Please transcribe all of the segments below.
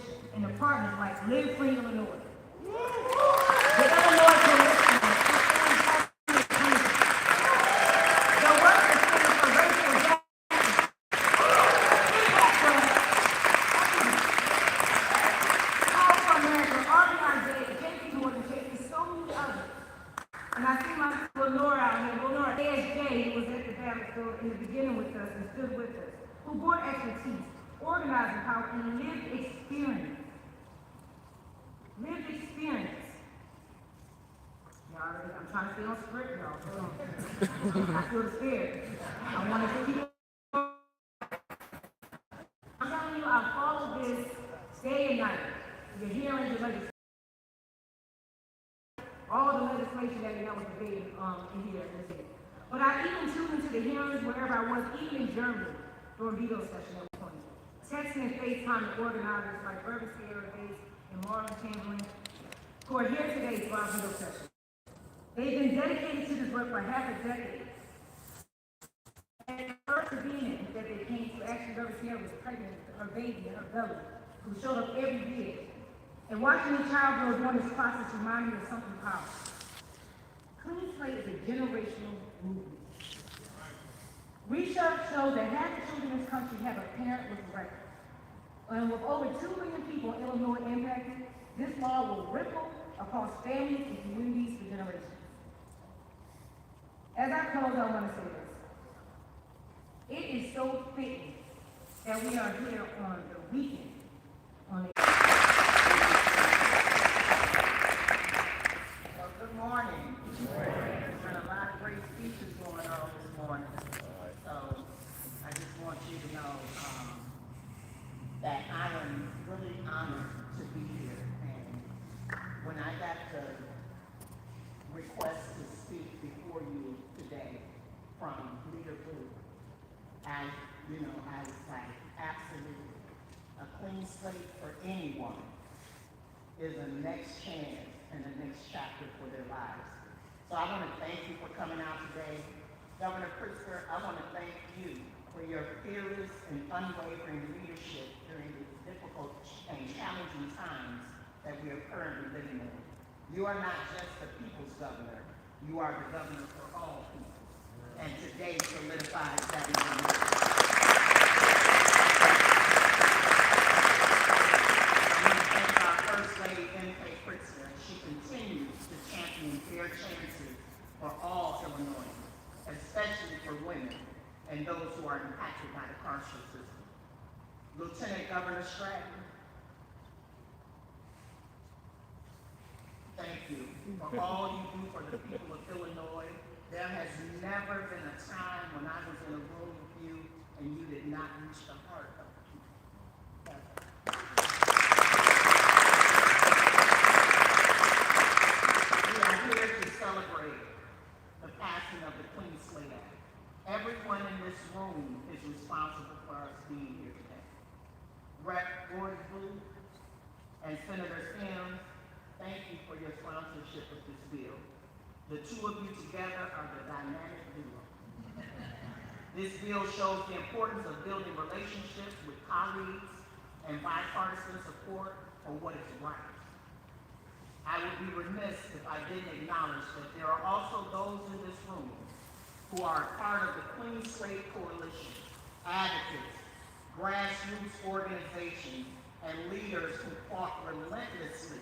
coalition and the partners like Live Free Illinois. The Illinois Coalition the Workers Center for Racial Justice. Call for America, RBIJ, Morgan Chase, and so many others. And I see my Lenora out here, Lenora ASJ, who was at the battlefield in the beginning with us and stood with us, who brought expertise, organizing power, and lived experience. Lived experience. Y'all already, I'm trying to stay on script, y'all. Hold on. I feel scared. I want to keep. I'm telling you, I followed this day and night. You're hearing the legislation. All the legislation that was debated in here this day. But I even tuned into the hearings wherever I was, even in Germany, during veto session at one point. Texting and FaceTime the organizers like Urban Sierra Base and Marlon Chamberlain, who are here today for our veto session. They've been dedicated to this work for half a decade. And the first convenience that they came to, actually Urban Sierra was pregnant with her baby in her belly, who showed up every year. And watching the child grow during this process reminded me of something powerful. Clean Slate is a generational movement. Research shows that half the children in this country have a parent with a record. And with over 2 million people in Illinois impacted, this law will ripple across families and communities for generations. As I close, I want to say this. It is so fitting that we are here on the weekend, on the Good morning. There's been a lot of great speeches going on this morning. So I just want you to know that I am really honored to be here. And when I got the request to speak before you today from Leader Boo, I was like, absolutely. A clean slate for anyone is a next chance and the next chapter for their lives. So I want to thank you for coming out today. Governor Pritzker, I want to thank you for your fearless and unwavering leadership during the difficult and challenging times that we are currently living in. You are not just the people's governor, you are the governor for all people. And today solidifies that information. Pritzker, she continues to champion fair chances for all Illinoisans, especially for women and those who are impacted by the carceral system. Lieutenant Governor Stratton, thank you for all you do for the people of Illinois. There has never been a time when I was in a room with you and you did not reach the heart of the people. Celebrate the passing of the Clean Slate Act. Everyone in this room is responsible for us being here today. Rep. Gordon Blue and Senator Simmons, thank you for your sponsorship of this bill. The two of you together are the dynamic duo. This bill shows the importance of building relationships with colleagues and bipartisan support for what is right. I would be remiss if I didn't acknowledge that there are also those in this room who are part of the Clean Slate Coalition, advocates, grassroots organizations, and leaders who fought relentlessly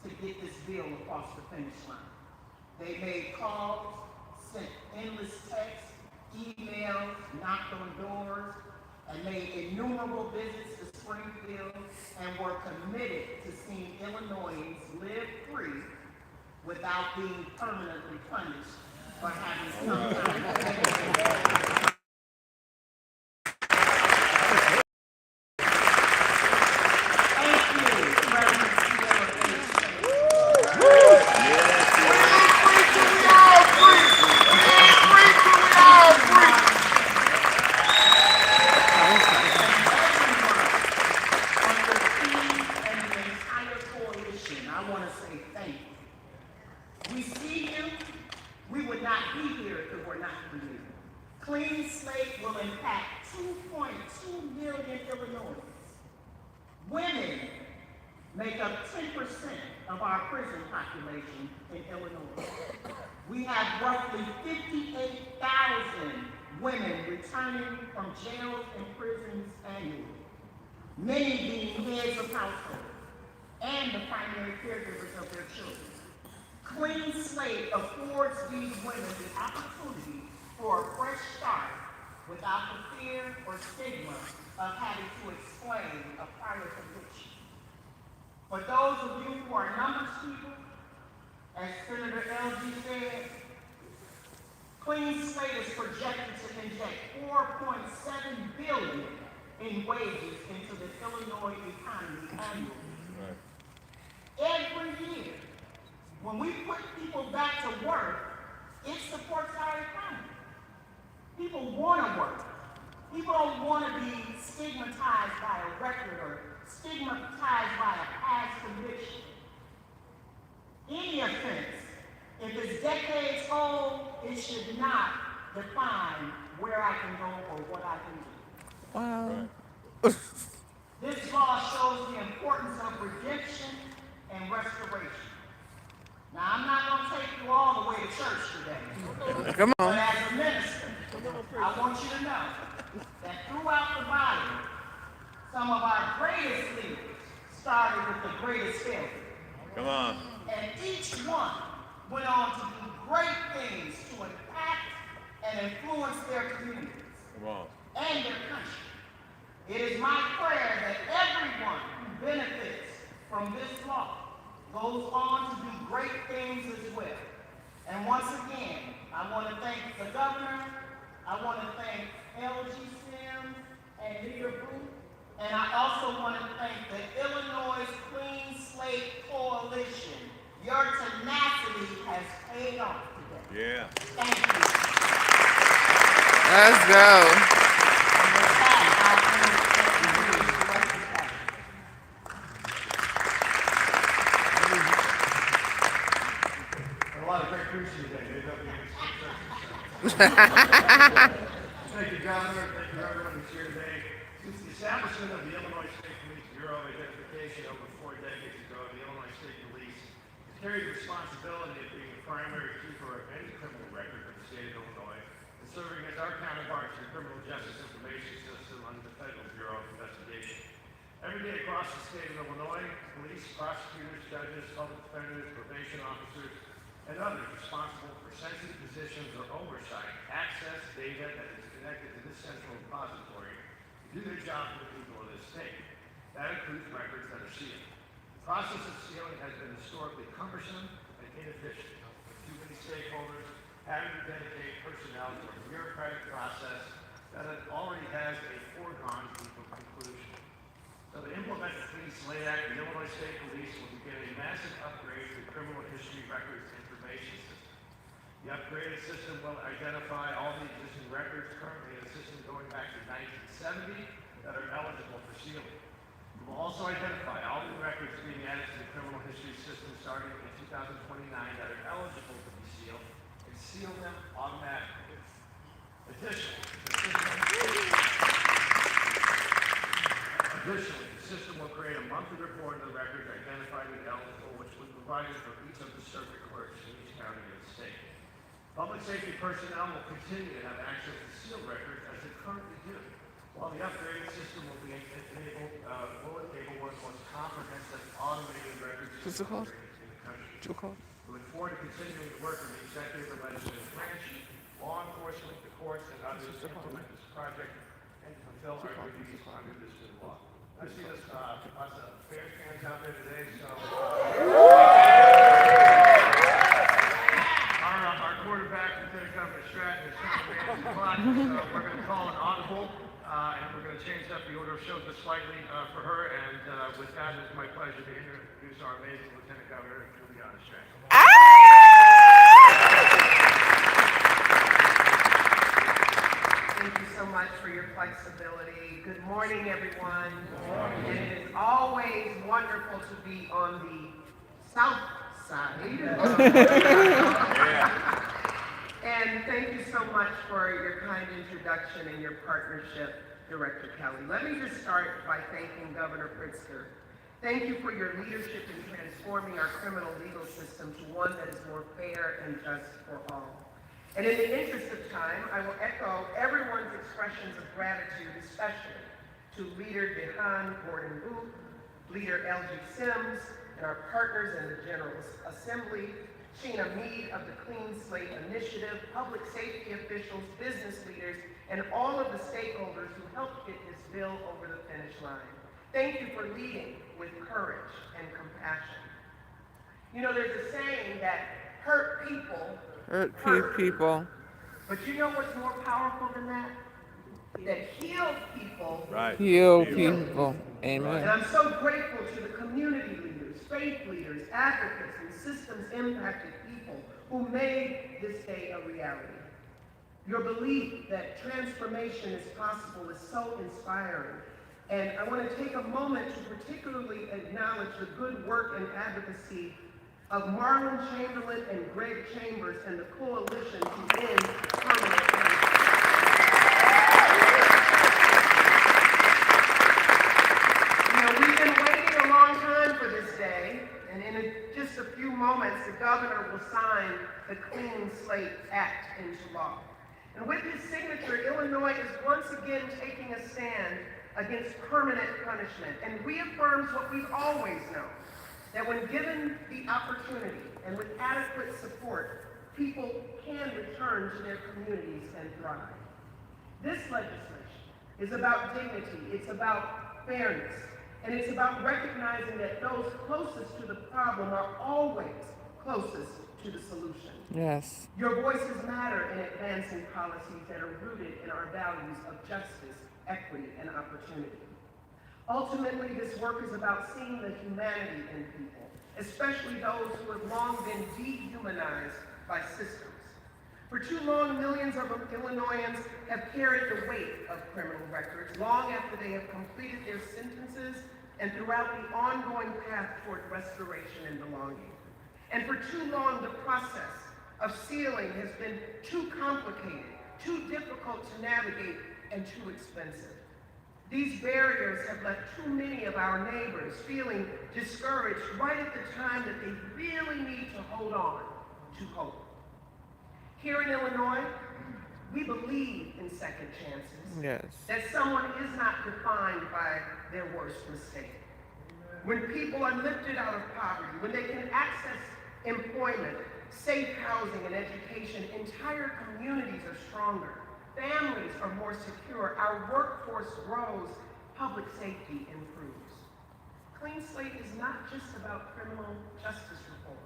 to get this bill across the finish line. They made calls, sent endless texts, emails, knocked on doors, and made innumerable visits to Springfield and were committed to seeing Illinoisans live free without being permanently punished for having some kind of Clean Slate will impact 2.2 million Illinoisans. Women make up 10% of our prison population in Illinois. We have roughly 58,000 women returning from jails and prisons annually, many being heads of households and the primary caregivers of their children. Clean Slate affords these women the opportunity for a fresh start without the fear or stigma of having to explain a prior conviction. For those of you who are numbers people, as Senator L.G. said, Clean Slate is projected to inject $4.7 billion in wages into the Illinois economy annually. Every year, when we put people back to work, it supports our economy. People want to work. People don't want to be stigmatized by a record or stigmatized by a past conviction. Any offense, if it's decades old, it should not define where I can go or what I can do. Wow. This law shows the importance of redemption and restoration. Now, I'm not going to take you all the way to church today. Come on. But as a minister, I want you to know that throughout the Bible, some of our greatest leaders started with the greatest failure. Come on. And each one went on to do great things to impact and influence their communities Come on. and their country. It is my prayer that everyone who benefits from this law goes on to do great things as well. And once again, I want to thank the governor, I want to thank L.G. Simmons and Leader Booth, and I also want to thank the Illinois Clean Slate Coalition. Your tenacity has paid off today. Yeah. Thank you. Let's go. And with that, I'll hand it to you. A lot of great preaching today. Thank you, Governor. Thank you, everyone who's here today. Since the establishment of the Illinois State Police Bureau of Identification over 4 decades ago, the Illinois State Police has carried the responsibility of being the primary keeper of any criminal record of the state of Illinois and serving as our counterparts in the criminal justice information system under the Federal Bureau of Investigation. Every day across the state of Illinois, police, prosecutors, judges, public defenders, probation officers, and others responsible for sensitive positions or oversight access data that is connected to this central repository to do their job for the people of this state. That includes records that are sealed. The process of sealing has been historically cumbersome and inefficient, with too many stakeholders having to dedicate personnel to a bureaucratic process that already has a foregone conclusion. So to implement the Clean Slate Act, the Illinois State Police will begin a massive upgrade to the criminal history records information system. The upgraded system will identify all the existing records currently in the system going back to 1970 that are eligible for sealing. It will also identify all the records being added to the criminal history system starting in 2029 that are eligible to be sealed and seal them automatically. Additionally, the system will create a monthly report of the records identified as eligible, which will be provided for each of the circuit clerks in each county of the state. Public safety personnel will continue to have access to sealed records as they currently do, while the upgraded system will enable one of the most comprehensive automated records systems in the country. We look forward to continuing to work with the executive and legislative branch, law enforcement, the courts, and others to implement this project and to fulfill our duties under this new law. I see us, lots of Bears fans out there today, so our quarterback, Lieutenant Governor Stratton, is coming to the clock, so we're going to call an audible, and we're going to change up the order of shows just slightly for her, and with that, it's my pleasure to introduce our amazing Lieutenant Governor, Juliana Stratton. Thank you so much for your flexibility. Good morning, everyone. And it is always wonderful to be on the south side. And thank you so much for your kind introduction and your partnership, Director Kelly. Let me just start by thanking Governor Pritzker Thank you for your leadership in transforming our criminal legal system to one that is more fair and just for all. And in the interest of time, I will echo everyone's expressions of gratitude, especially to Leader Dehan Gordon-Booth, Leader L.G. Sims, and our partners in the General Assembly, Sheena Mead of the Clean Slate Initiative, public safety officials, business leaders, and all of the stakeholders who helped get this bill over the finish line. Thank you for leading with courage and compassion. You know, there's a saying that hurt people hurt people. But you know what's more powerful than that? That healed people Heal people. Amen. And I'm so grateful to the community leaders, faith leaders, advocates, and systems impacted people who made this day a reality. Your belief that transformation is possible is so inspiring. And I want to take a moment to particularly acknowledge the good work and advocacy of Marlon Chamberlain and Greg Chambers and the coalition to end permanent punishment. You know, we've been waiting a long time for this day, and in just a few moments, the governor will sign the Clean Slate Act into law. And with his signature, Illinois is once again taking a stand against permanent punishment and reaffirms what we've always known, that when given the opportunity and with adequate support, people can return to their communities and thrive. This legislation is about dignity, it's about fairness, and it's about recognizing that those closest to the problem are always closest to the solution. Yes. Your voices matter in advancing policies that are rooted in our values of justice, equity, and opportunity. Ultimately, this work is about seeing the humanity in people, especially those who have long been dehumanized by systems. For too long, millions of Illinoisans have carried the weight of criminal records long after they have completed their sentences and throughout the ongoing path toward restoration and belonging. And for too long, the process of sealing has been too complicated, too difficult to navigate, and too expensive. These barriers have left too many of our neighbors feeling discouraged right at the time that they really need to hold on to hope. Here in Illinois, we believe in second chances. Yes. That someone is not defined by their worst mistake. When people are lifted out of poverty, when they can access employment, safe housing, and education, entire communities are stronger. Families are more secure, our workforce grows, public safety improves. Clean Slate is not just about criminal justice reform.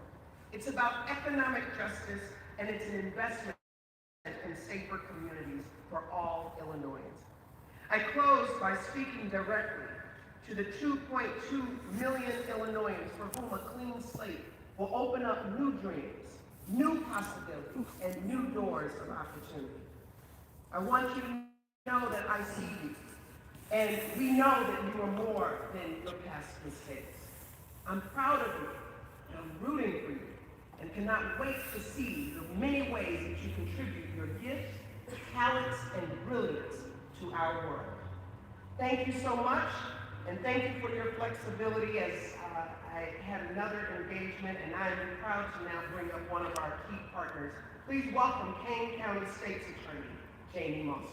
It's about economic justice, and it's an investment in safer communities for all Illinoisans. I close by speaking directly to the 2.2 million Illinoisans for whom a clean slate will open up new dreams, new possibilities, and new doors of opportunity. I want you to know that I see you, and we know that you are more than your past mistakes. I'm proud of you, and I'm rooting for you, and cannot wait to see the many ways that you contribute your gifts, talents, and brilliance to our world. Thank you so much, and thank you for your flexibility as I had another engagement, and I am proud to now bring up one of our key partners. Please welcome Kane County State's Attorney, Jamie Moster.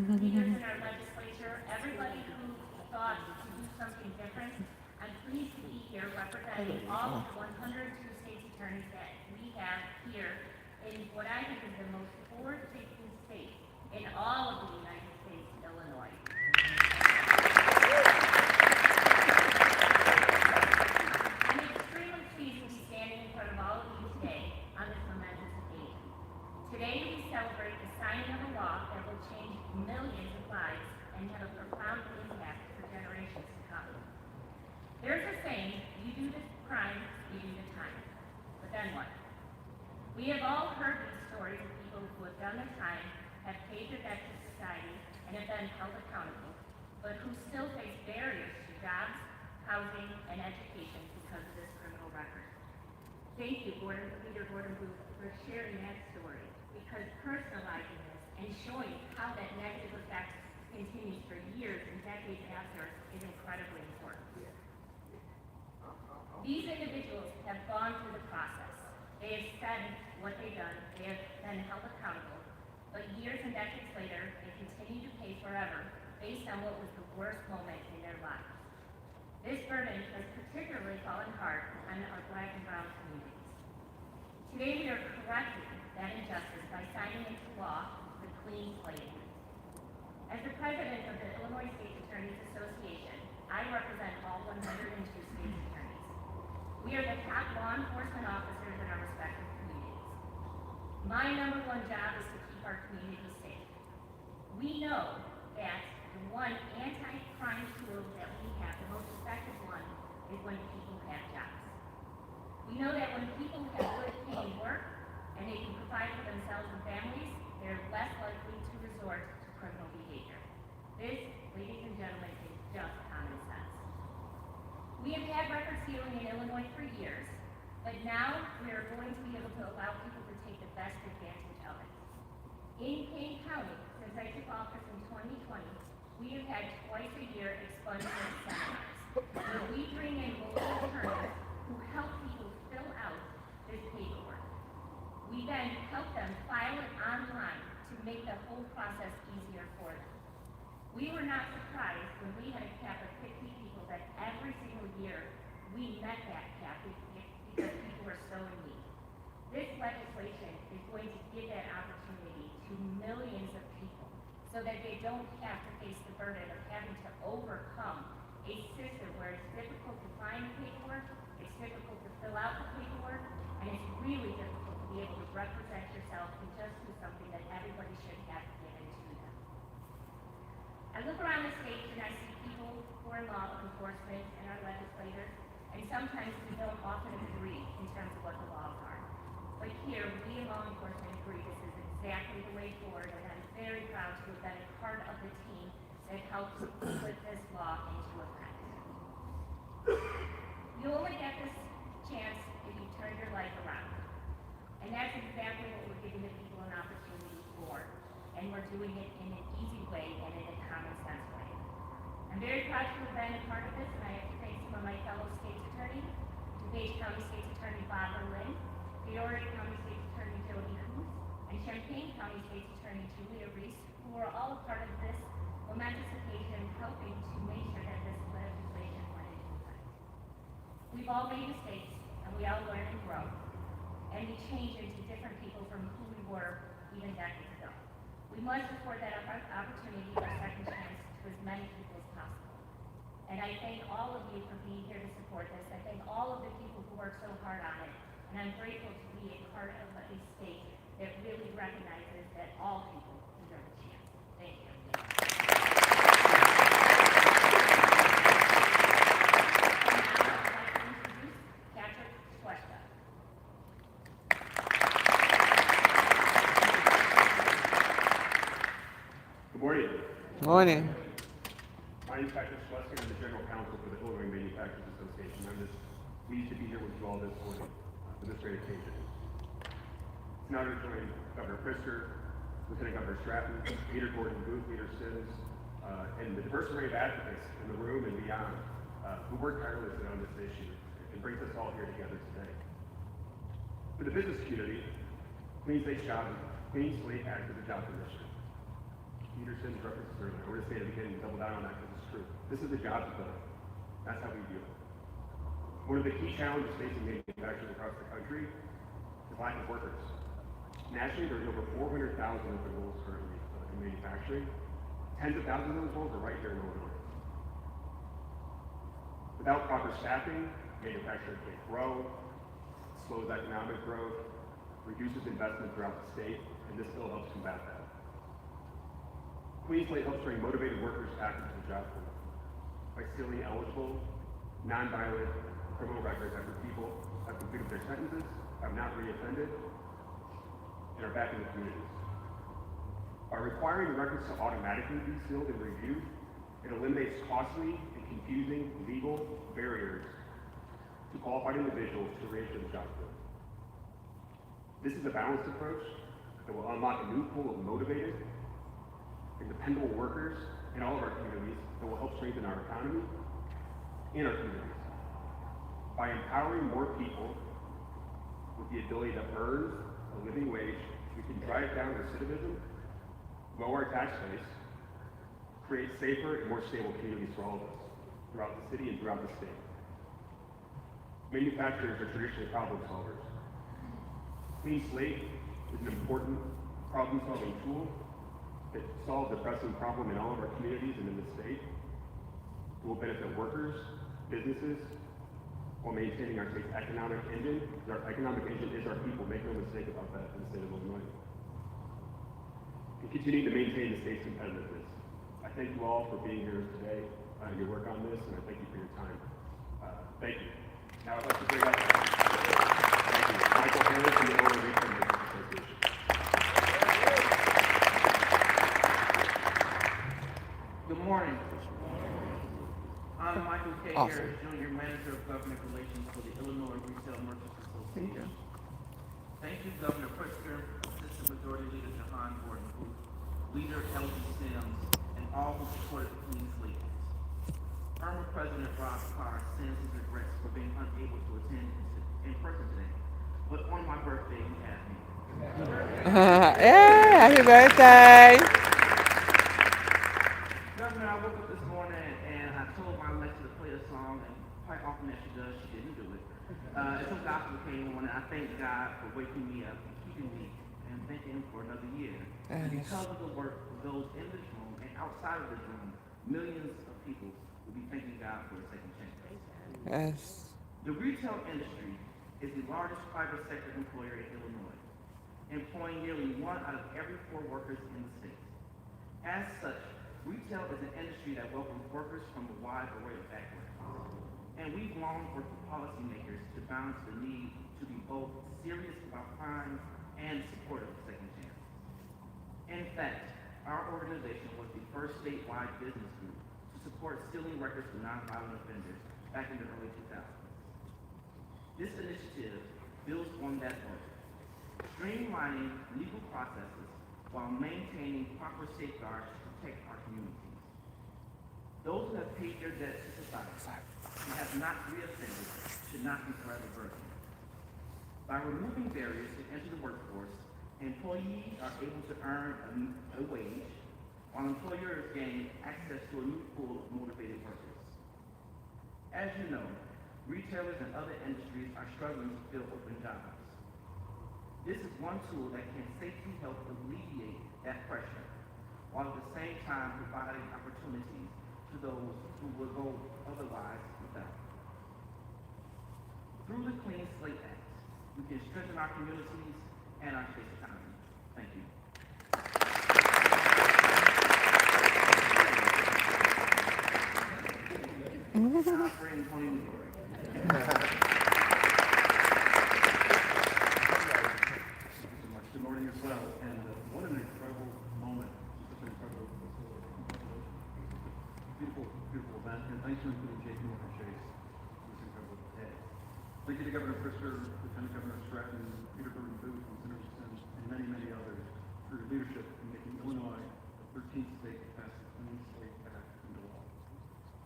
Leaders in our legislature, everybody who thought to do something different. I'm pleased to be here representing all of the 102 state's attorneys that we have here in what I think is the most forward-thinking state in all of the United States, Illinois. I'm extremely pleased to be standing in front of all of you today on this momentous occasion. Today we celebrate the signing of a law that will change millions of lives and have a profound impact for generations to come. There's a saying, you do the crime, you do the time. But then what? We have all heard these stories of people who have done their time, have paid their debt to society, and have been held accountable, but who still face barriers to jobs, housing, and education because of this criminal record. Thank you, Leader Gordon Booth, for sharing that story, because personalizing this and showing how that negative effect continues for years and decades after is incredibly important. These individuals have gone through the process. They have said what they've done. They have been held accountable. But years and decades later, they continue to pay forever based on what was the worst moment in their lives. This burden has particularly fallen hard on our Black and brown communities. Today, we are correcting that injustice by signing into law the Clean Slate Law. As the president of the Illinois State Attorneys Association, I represent all 102 state attorneys. We are the top law enforcement officers in our respective communities. My number one job is to keep our communities safe. We know that the one anti-crime tool that we have, the most effective one, is when people have jobs. We know that when people have good-paying work and they can provide for themselves and families, they're less likely to resort to criminal behavior. This, ladies and gentlemen, is just common sense. We have had record sealing in Illinois for years, but now we are going to be able to allow people to take the best advantage of it. In Kane County, since I took office in 2020, we have had twice a year expunge seminars, where we bring in local attorneys who help people fill out this paperwork. We then help them file it online to make the whole process easier for them. We were not surprised when we had a cap of 50 people that every single year we met that cap because people were so in need. This legislation is going to give that opportunity to millions of people so that they don't have to face the burden of having to overcome a system where it's difficult to find the paperwork, it's difficult to fill out the paperwork, and it's really difficult to be able to represent yourself and just do something that everybody should have given to them. I look around the state and I see people who are in law enforcement and our legislators, and sometimes we don't often agree in terms of what the laws are. But here, we in law enforcement agree this is exactly the way forward, and I'm very proud to have been a part of the team that helped put this law into effect. You only get this chance if you turn your life around. And that's exactly what we're giving the people an opportunity for. And we're doing it in an easy way and in a common sense way. I'm very proud to have been a part of this, and I have to thank some of my fellow state's attorneys, DuPage County State's Attorney Bob Berlin, Peoria County State's Attorney Jody Hoos, and Champaign County State's Attorney Julia Reese, who are all a part of this momentous occasion, helping to make sure that this legislation went into effect. We've all made mistakes, and we all learn and grow, and we change into different people from who we were even decades ago. We must afford that opportunity for a second chance to as many people as possible. And I thank all of you for being here to support this. I thank all of the people who work so hard on it. And I'm grateful to be a part of a state that really recognizes that all people deserve a chance. Thank you. Morning. My name is Patrick Schlesinger. I'm the General Counsel for the Illinois Manufacturers Association. I'm just pleased to be here with you all this morning for this great occasion. It's an honor to join Governor Pritzker, Lieutenant Governor Stratton, Leader Gordon Booth, Leader Simmons, and the diverse array of advocates in the room and beyond who work tirelessly on this issue and brings us all here together today. For the business community, Clean Slate acts as a job mission. Peter Simmons references earlier. We're going to say it again and double down on that because it's true. This is a job to fill. That's how we do it. One of the key challenges facing manufacturers across the country is lack of workers. Nationally, there's over 400,000 open roles currently in manufacturing. Tens of thousands of those roles are right here in Illinois. Without proper staffing, manufacturing can't grow, slows economic growth, reduces investment throughout the state, and this bill helps combat that. Clean Slate helps bring motivated workers back into the job force by sealing eligible, non-violent criminal records after people have completed their sentences, have not reoffended, and are back in the communities. By requiring the records to automatically be sealed and reviewed, it eliminates costly and confusing legal barriers to qualified individuals to raise to the job force. This is a balanced approach that will unlock a new pool of motivated and dependable workers in all of our communities that will help strengthen our economy and our communities. By empowering more people with the ability to earn a living wage, we can drive down recidivism, lower our tax base, create safer and more stable communities for all of us throughout the city and throughout the state. Manufacturers are traditionally problem solvers. Clean Slate is an important problem-solving tool that solves a pressing problem in all of our communities and in the state. It will benefit workers, businesses, while maintaining our state's economic engine. Our economic engine is our people. Make no mistake about that in the state of Illinois. And continue to maintain the state's competitiveness. I thank you all for being here today and your work on this, and I thank you for your time. Thank you. Now I'd like to bring up thank you, Michael Harris from the Illinois Retail Merchants Association. Good morning. I'm Michael K. Awesome. Harris, Junior Manager of Government Relations for the Illinois Retail Merchants Association. Thank you, Governor Pritzker, Assistant Majority Leader Jahan Gordon Booth, Leader James Simmons, and all who supported the Clean Slate Law. Former President Rob Carr sends his regrets for being unable to attend in person today, but on my birthday he had me. Yeah, happy birthday. Governor, I woke up this morning and I told my Alexa to play a song, and quite often as she does, she didn't do it. And some gospel came on, and I thank God for waking me up and keeping me, and thanking Him for another year. And because of the work of those in this room and outside of this room, millions of people will be thanking God for a second chance. Yes. The retail industry is the largest private sector employer in Illinois, employing nearly 1 out of every 4 workers in the state. As such, retail is an industry that welcomes workers from a wide array of backgrounds. And we've long worked with policymakers to balance the need to be both serious about crime and supportive of second chances. In fact, our organization was the first statewide business group to support sealing records for nonviolent offenders back in the early 2000s. This initiative builds on that work, streamlining legal processes while maintaining proper safeguards to protect our communities. Those who have paid their debts to society and have not reoffended should not be forever burdened. By removing barriers to enter the workforce, employees are able to earn a wage, while employers gain access to a new pool of motivated workers. As you know, retailers and other industries are struggling to fill open jobs. This is one tool that can safely help alleviate that pressure, while at the same time providing opportunities to those who will go otherwise without. Through the Clean Slate Act, we can strengthen our communities and our state's economy. Thank you. Our friend Tony Newberg. Good morning as well, and what an incredible moment, such an incredible facility. Beautiful, beautiful event, and thanks for including J.P. Morgan Chase on this incredible day. Thank you to Governor Pritzker, Lieutenant Governor Stratton, Peter Burton Booth, and Senator Simmons, and many, many others for your leadership in making Illinois the 13th state to pass the Clean Slate Act into law.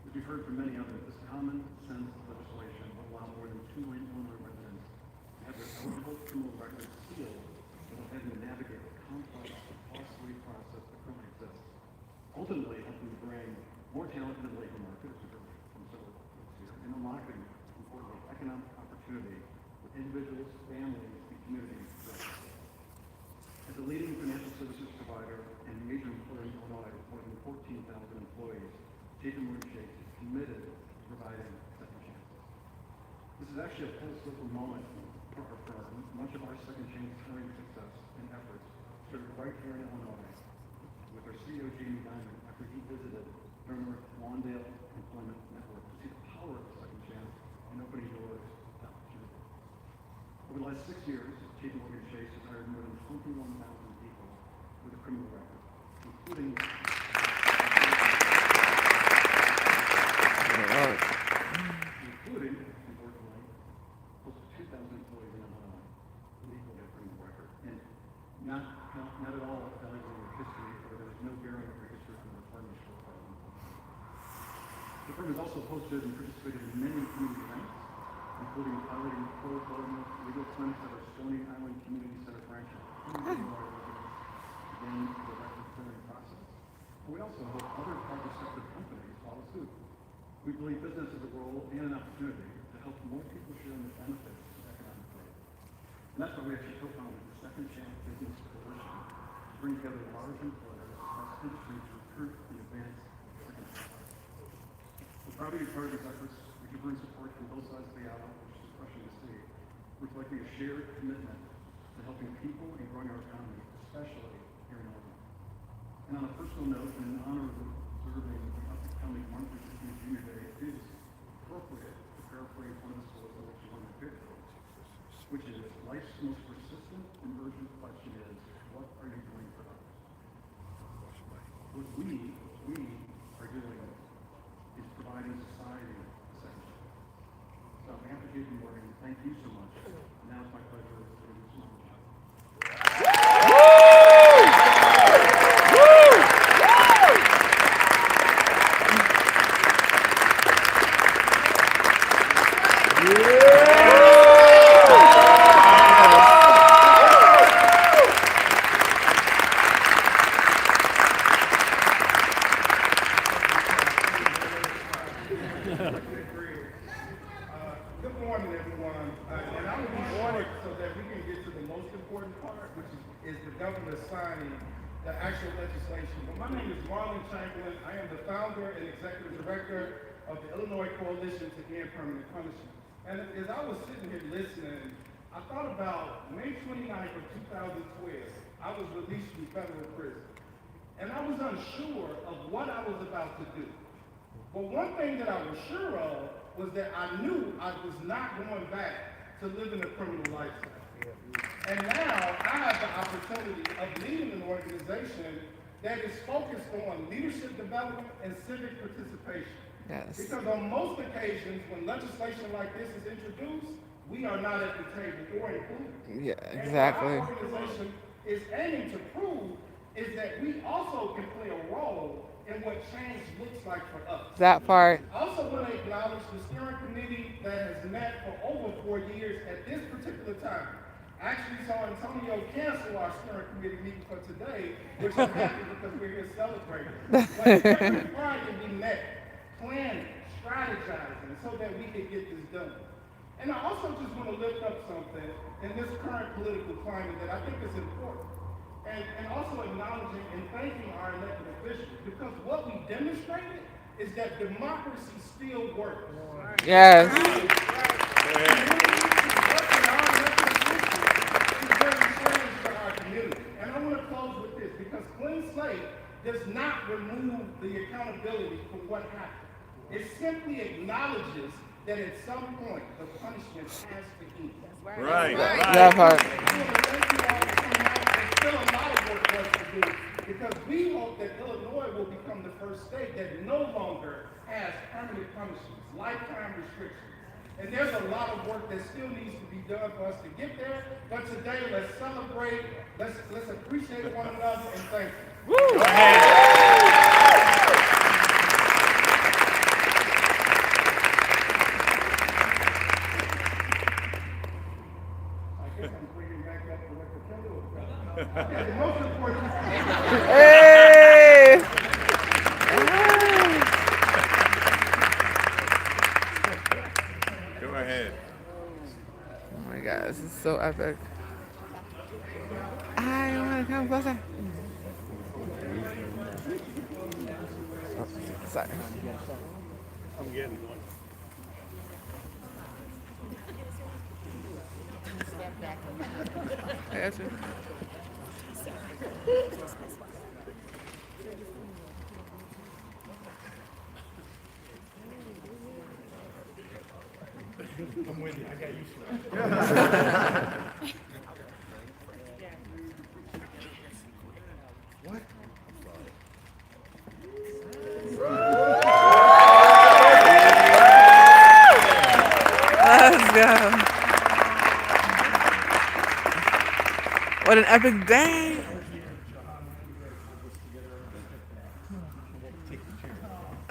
As we've heard from many others, this common sense legislation will allow more than 2 million Illinois residents to have their eligible criminal records sealed without having to navigate the complex and costly process that currently exists. Ultimately, helping to bring more talent into the labor market, as we've heard from several folks here, and unlocking, importantly, economic opportunity for individuals, families, and communities throughout the state. As a leading financial services provider and major employer in Illinois with more than 14,000 employees, J.P. Morgan Chase is committed to providing second chances. This is actually a full circle moment for our firm. Much of our second chance hiring success and efforts started right here in Illinois with our CEO, Jamie Dimon, after he visited North Lawndale Employment Network to see the power of second chance and opening doors to opportunity. Over the last 6 years, J.P. Morgan Chase has hired more than 21,000 people with a criminal record, including firm has also hosted and participated in many community events, including piloting pro bono legal clinics at our Stony Island Community Center branch of begin the record clearing process. And we also hope other private sector companies follow suit. We believe business has a role and an opportunity to help more people share in the benefits of economic growth. And that's why we actually co-founded the Second Chance Business Coalition to bring together large employers across industry to recruit and advance the second chance. We're proud to be part of these efforts. We can bring support from both sides of the aisle, which is refreshing to see, reflecting a shared commitment to helping people and growing our economy, especially here in Illinois. And on a personal note, and in honor of observing the upcoming Martin Luther King Jr. Day, it is appropriate to paraphrase one of the solos of one of my favorite quotes, which is, life's most persistent and urgent question is, what are you doing for others? What we are doing is providing society a second chance. So on behalf of JP Morgan, thank you so much. And now it's my pleasure to introduce my Good morning, everyone. And I will be short so that we can get to the most important part, which is the governor signing the actual legislation. But my name is Marlon Chamberlain. I am the founder and executive director of the Illinois Coalition to End Permanent Punishment. And as I was sitting here listening, I thought about May 29th of 2012, I was released from federal prison. And I was unsure of what I was about to do. But one thing that I was sure of was that I knew I was not going back to living a criminal lifestyle. And now I have the opportunity of leading an organization that is focused on leadership development and civic participation. Yes. Because on most occasions, when legislation like this is introduced, we are not at the table or included. Yeah, And exactly. what our organization is aiming to prove is that we also can play a role in what change looks like for us. That part. I also want to acknowledge the steering committee that has met for over 4 years at this particular time. I actually saw Antonio cancel our steering committee meeting for today, which I'm happy because we're here celebrating. But every Friday we met, planning, strategizing, so that we could get this done. And I also just want to lift up something in this current political climate that I think is important. And also acknowledging and thanking our elected officials, because what we demonstrated is that democracy still works. Yes. And I want to close with this, because Clean Slate does not remove the accountability for what happened. It simply acknowledges that at some point the punishment has to end. Right. That part. There's still a lot of work for us to do, because we hope that Illinois will become the first state that no longer has permanent punishments, lifetime restrictions. And there's a lot of work that still needs to be done for us to get there. But today, let's celebrate, let's appreciate one another, and thank you. Woo! I guess I'm bringing back up to what the Kendall was about. Okay, the most important Hey! Go ahead. Oh my God, this is so epic. I want to come closer. Oh, sorry. I'm getting one. I got you. I'm with you. I got used to it. What? Let's go. What an epic day.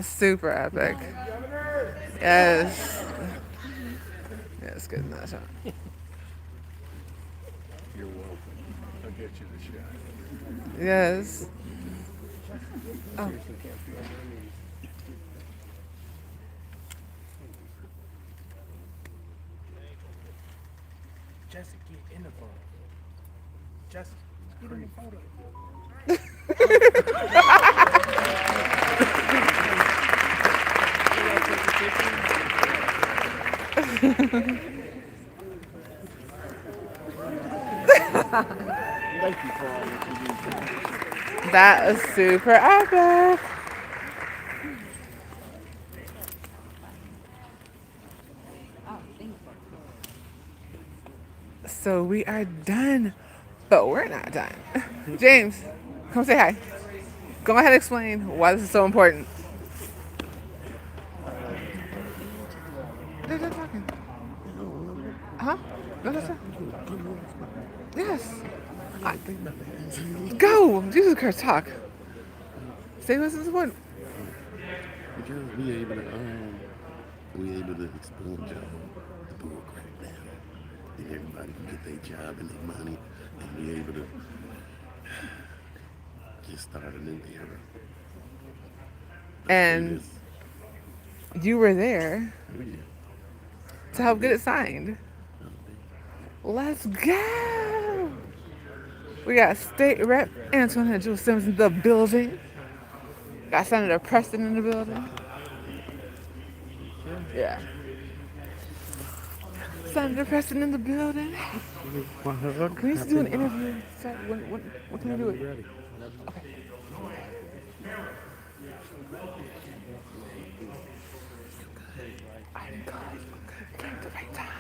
Super epic. Yes. Yes, good enough. You're welcome. I'll get you the shot. Yes. Oh, Seriously, can't feel my knees. Jesse, get in the phone. Jesse, get in the photo. Thank you for all that you do. that is super epic. So we are done, but we're not done. James, come say hi. Go ahead and explain why this is so important. They're done talking. Huh? No, that's it. Yes. Go! Jesus Christ, talk. Say what's important. Because we able to expunge the bull crap down, and everybody can get their job and their money, and be able to just start a new era. And you were there Oh, yeah. to help get it signed. Let's go! We got State Rep Antoinette Jewel Simmons in the building. Got Senator Preston in the building. Yeah. Senator Preston in the building. We need to do an interview. So when can we do it? Okay. I'm good. Came at the right time.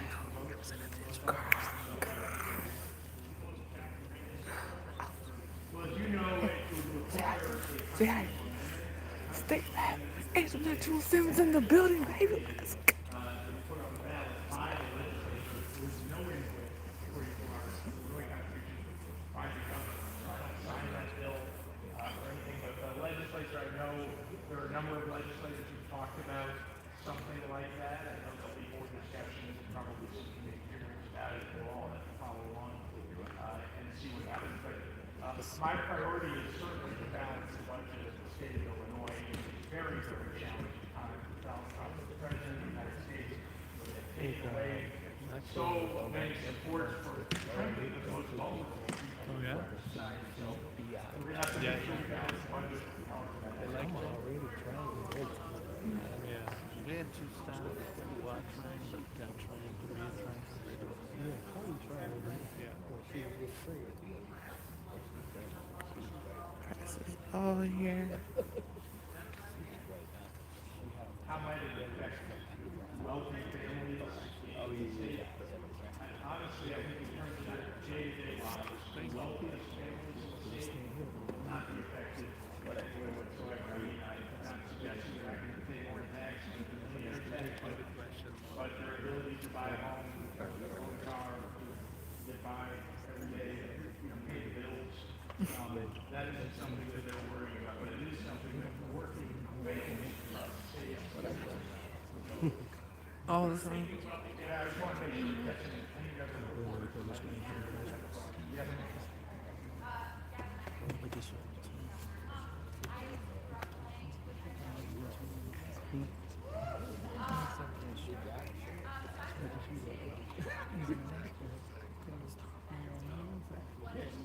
Say hi. Say hi. State Rep Antoinette Jewel Simmons in the building, baby. Let's go. The legislature, I know there are a number of legislators who've talked about something like that. I know there'll be more discussions and probably some committee hearings about it. We'll all have to follow along and see what happens. But my priority is certainly to balance the budget of the state of Illinois in a very, very challenging time. The President of the United States take away so many supports for frankly the most vulnerable people in our society. So we're gonna have to make sure we balance the budget. We had two stops. One train, but that train, three trains. Press is all here. How might it affect wealthy families in the state? And honestly, I think in terms of the day-to-day lives, the wealthiest families in the state will not be affected any way whatsoever. I mean, I'm not suggesting that I can pay more taxes than the millionaire tax, but their ability to buy a home, their own car, get by every day, pay the bills, that isn't something that they're worrying about, but it is something that we're working, making throughout the state. All the time. Yeah, I just want to make sure that's any other report. Yes.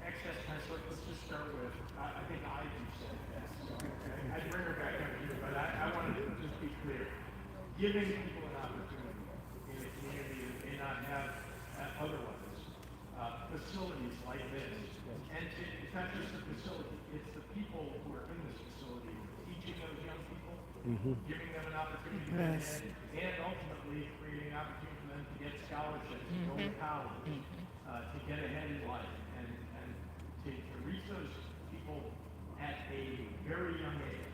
Excess pencil, let's just start with, I think I do say that. I'd bring her back up here, but I want to just be clear. Giving people an opportunity in a community that may not have otherwise, facilities like this, and it's not just the facility, it's the people who are in this facility, teaching those young people, giving them an opportunity to get ahead, and ultimately creating an opportunity for them to get scholarships, to go to college, to get ahead in life. To reach those people at a very young age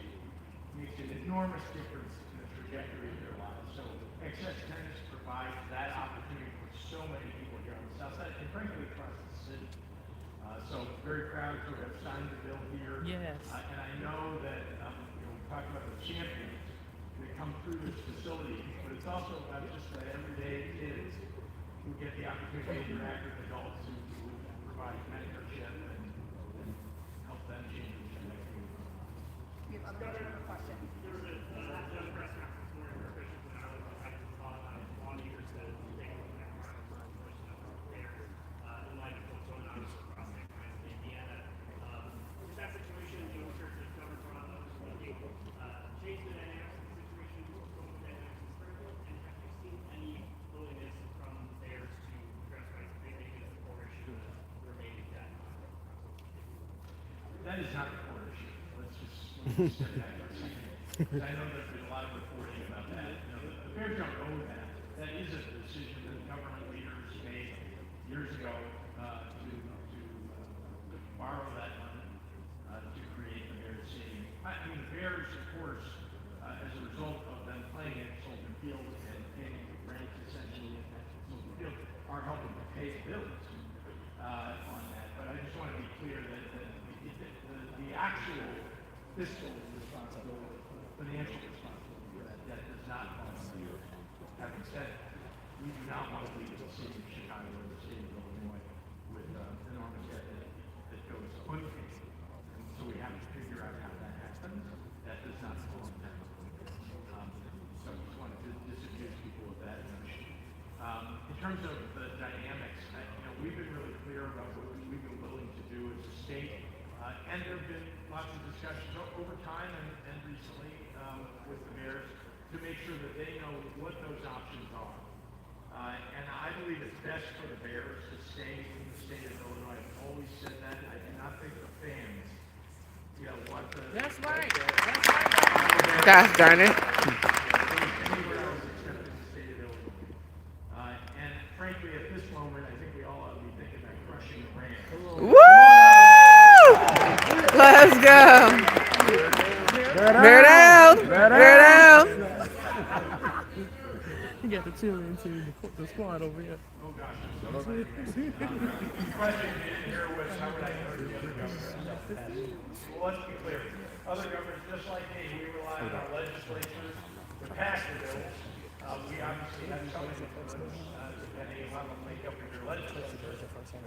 makes an enormous difference in the trajectory of their lives. So Excess Tennis provides that opportunity for so many people here on the south side and frankly across the city. Chicago have signed the bill here. Yes. And I know that, we talked about the champions that come through this facility, but it's also about just the everyday kids who get the opportunity to interact with adults who provide mentorship and help them change the trajectory. We have another question. There was a press conference this morning where officials and others have had some thought on lawmakers to take a look at enforcement of repairs in light of what's going on across St. Louis and Indiana. With that situation, I'm sure the governor brought up looking change the dynamics of the situation, what the dynamics is critical, and have you seen any willingness from theirs to address what they think is the core issue of remaining debt? That is not the core issue. Let's just step back for a second. I know that there's a lot of reporting about that. The Bears don't own that. That is a decision that government leaders made years ago to borrow that money to create the Bears Stadium. I mean, the Bears, of course, as a result of them playing at Soldier Field and paying rent essentially at Soldier Field, are helping to pay the bills on that. But I just want to be clear that the actual fiscal responsibility, financial responsibility for that debt does not fall on you. Having said that, we do not want to leave the city of Chicago or the state of Illinois with enormous debt that goes unpaid. And so we have to figure out how that happens. That does not fall on them. So I just wanted to disabuse people of that notion. In terms of the dynamics, we've been really clear about what we've been willing to do as a state. And there have been lots of discussions over time and recently with the mayors to make sure that they know what those options are. And I believe it's best for the Bears to stay in the state of Illinois. I've always said that. I do not think the fans, want the... That's right. That's right. Gosh darn it. Anywhere else except in the state of Illinois. And frankly, at this moment, I think we all ought to be thinking about crushing the Rams. Woo! Let's go. Bear down. Bear down. You got the children to the squad over here. Oh gosh, I'm so sorry. The question here was how would I know the other governors? Well, let's be clear. Other governors, just like me, we rely on our legislatures to pass the bills. We obviously have some influence, depending on the makeup of your legislature.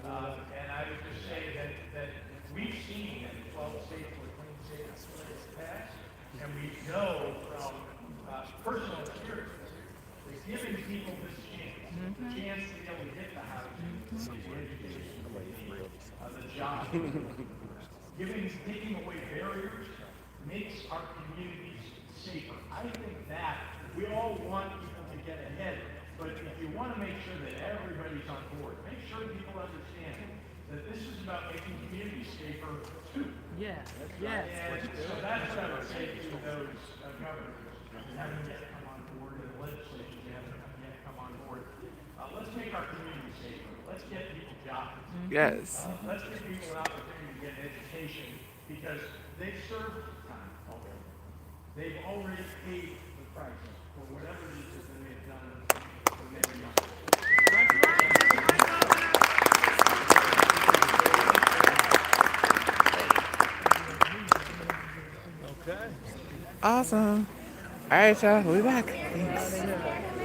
And I would just say that we've seen in 12 states where Clean Slate is passed, and we know from personal experience that giving people this chance, the chance to be able to get the housing, the education, the job, taking away barriers makes our communities safer. I think that we all want people to get ahead, but if you want to make sure that everybody's on board, make sure people understand that this is about making communities safer too. Yeah. Yes. And so that's what I would say to those governors who haven't yet come on board, and the legislatures who haven't yet come on board. Let's make our communities safer. Let's get people jobs. Yes. Let's give people an opportunity to get an education because they've served time already. They've already paid the price for whatever it is that they may have done when they were young. Okay. Awesome. All right, y'all. We'll be back. Thanks.